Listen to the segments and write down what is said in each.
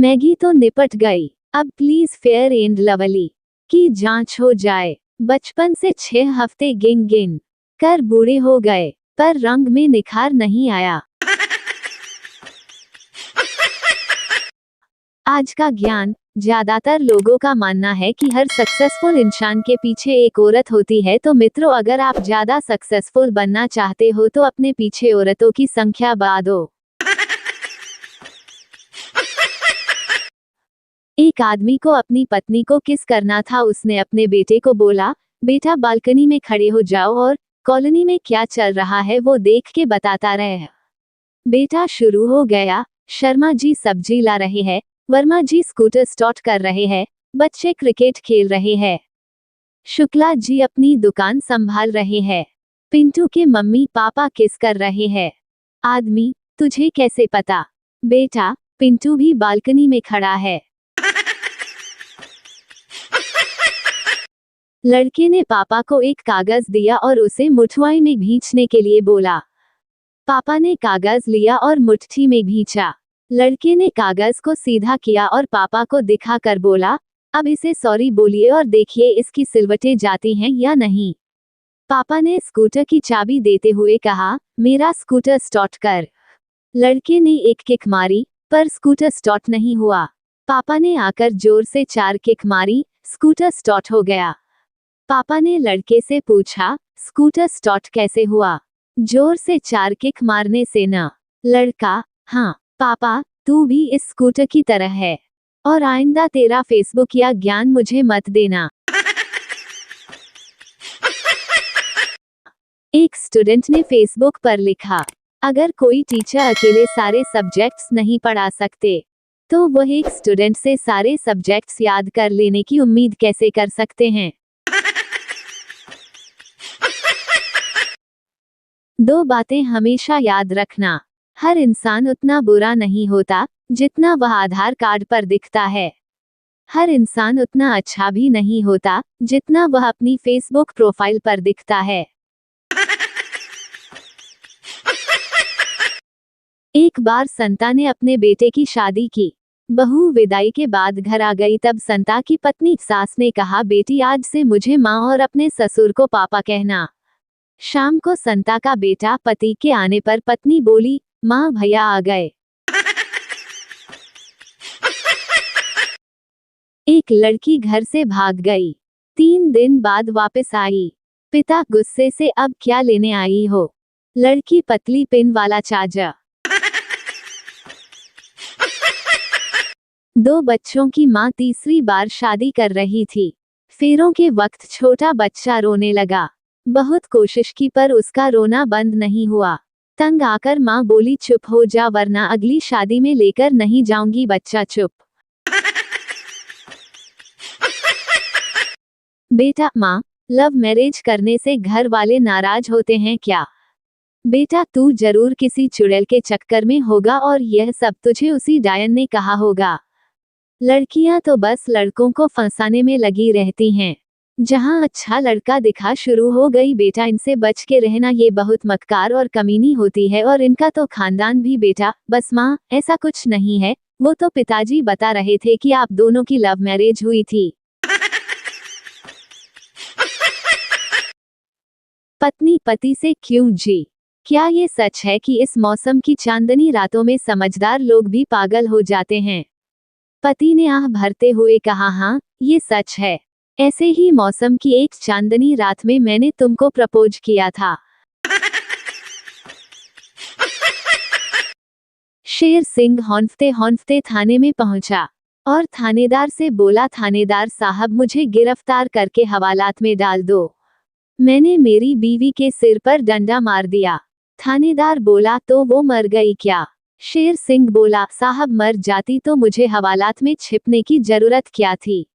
Maggi तो निपट गई, अब प्लीज फेयर एंड लवली की जांच हो जाए। बचपन से 6 हफ्ते गिन गिन कर बूढ़े हो गए, पर रंग में निखार नहीं आया। आज का ज्ञान। ज्यादातर लोगों का मानना है कि हर सक्सेसफुल इंसान के पीछे एक औरत होती है। तो मित्रों, अगर आप ज्यादा सक्सेसफुल बनना चाहते हो तो अपने पीछे औरतों की संख्या बढ़ा दो। एक आदमी को अपनी पत्नी को किस करना था। उसने अपने बेटे को बोला, बेटा बालकनी में खड़े हो जाओ और कॉलोनी में क्या चल रहा है वो देख के बताता रहे। बेटा शुरू हो गया, शर्मा जी सब्जी ला रहे हैं, वर्मा जी स्कूटर स्टार्ट कर रहे हैं, बच्चे क्रिकेट खेल रहे हैं, शुक्ला जी अपनी दुकान संभाल रहे हैं, पिंटू के मम्मी पापा किस कर रहे हैं। आदमी, तुझे कैसे पता? बेटा, पिंटू भी बालकनी में खड़ा है। लड़के ने पापा को एक कागज दिया और उसे मुठवाई में भींचने के लिए बोला। पापा ने कागज लिया और मुट्ठी में भींचा। लड़के ने कागज को सीधा किया और पापा को दिखाकर बोला, अब इसे सॉरी बोलिए और देखिए इसकी सिलवटें जाती हैं या नहीं। पापा ने स्कूटर की चाबी देते हुए कहा, मेरा स्कूटर स्टार्ट कर। लड़के ने एक किक मारी, पर स्कूटर स्टार्ट नहीं हुआ। पापा ने आकर जोर से 4 किक मारी, स्कूटर स्टार्ट हो गया। पापा ने लड़के से पूछा, स्कूटर स्टार्ट कैसे हुआ? जोर से 4 किक मारने से न। लड़का, हाँ पापा, तू भी इस स्कूटर की तरह है, और आइंदा तेरा फेसबुक या ज्ञान मुझे मत देना। एक स्टूडेंट ने फेसबुक पर लिखा, अगर कोई टीचर अकेले सारे सब्जेक्ट्स नहीं पढ़ा सकते तो वह एक स्टूडेंट से सारे सब्जेक्ट्स याद कर लेने की उम्मीद कैसे कर सकते हैं। 2 बातें हमेशा याद रखना। हर इंसान उतना बुरा नहीं होता जितना वह आधार कार्ड पर दिखता है। हर इंसान उतना अच्छा भी नहीं होता जितना वह अपनी फेसबुक प्रोफाइल पर दिखता है। एक बार संता ने अपने बेटे की शादी की। बहू विदाई के बाद घर आ गई, तब संता की पत्नी सास ने कहा, बेटी आज से मुझे माँ और अपने ससुर को पापा कहना। शाम को संता का बेटा पति के आने पर पत्नी बोली, माँ भैया आ गए। एक लड़की घर से भाग गई, 3 दिन बाद वापस आई। पिता गुस्से से, अब क्या लेने आई हो? लड़की पतली पिन वाला चार्जर। 2 बच्चों की माँ तीसरी बार शादी कर रही थी। फेरों के वक्त छोटा बच्चा रोने लगा। बहुत कोशिश की पर उसका रोना बंद नहीं हुआ। तंग आकर माँ बोली, चुप हो जा वरना अगली शादी में लेकर नहीं जाऊंगी। बच्चा चुप। बेटा, माँ, लव मैरिज करने से घर वाले नाराज होते हैं क्या? बेटा, तू जरूर किसी चुड़ैल के चक्कर में होगा और यह सब तुझे उसी डायन ने कहा होगा। लड़कियां तो बस लड़कों को फंसाने में लगी रहती हैं। जहां अच्छा लड़का दिखा शुरू हो गई, बेटा इनसे बच के रहना, ये बहुत मक्कार और कमीनी होती है और इनका तो खानदान भी। बेटा, बस माँ, ऐसा कुछ नहीं है, वो तो पिताजी बता रहे थे कि आप दोनों की लव मैरिज हुई थी। पत्नी पति से क्यों जी? क्या ये सच है कि इस मौसम की चांदनी रातों में समझदार लोग भी पागल हो जाते हैं? पति ने आह भरते हुए कहा, हाँ ये सच है। ऐसे ही मौसम की एक चांदनी रात में मैंने तुमको प्रपोज किया था। शेर सिंह हौंफते हौंफते थाने में पहुंचा और थानेदार से बोला, थानेदार साहब मुझे गिरफ्तार करके हवालात में डाल दो, मैंने मेरी बीवी के सिर पर डंडा मार दिया। थानेदार बोला, तो वो मर गई क्या? शेर सिंह बोला, साहब मर जाती तो मुझे हवालात में छिपने की जरूरत क्या थी।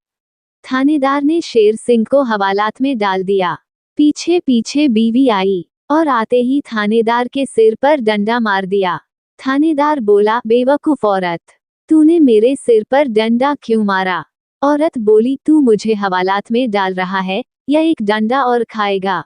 थानेदार ने शेर सिंह को हवालात में डाल दिया। पीछे पीछे बीवी आई और आते ही थानेदार के सिर पर डंडा मार दिया। थानेदार बोला, बेवकूफ औरत, तूने मेरे सिर पर डंडा क्यों मारा? औरत बोली, तू मुझे हवालात में डाल रहा है या एक डंडा और खाएगा?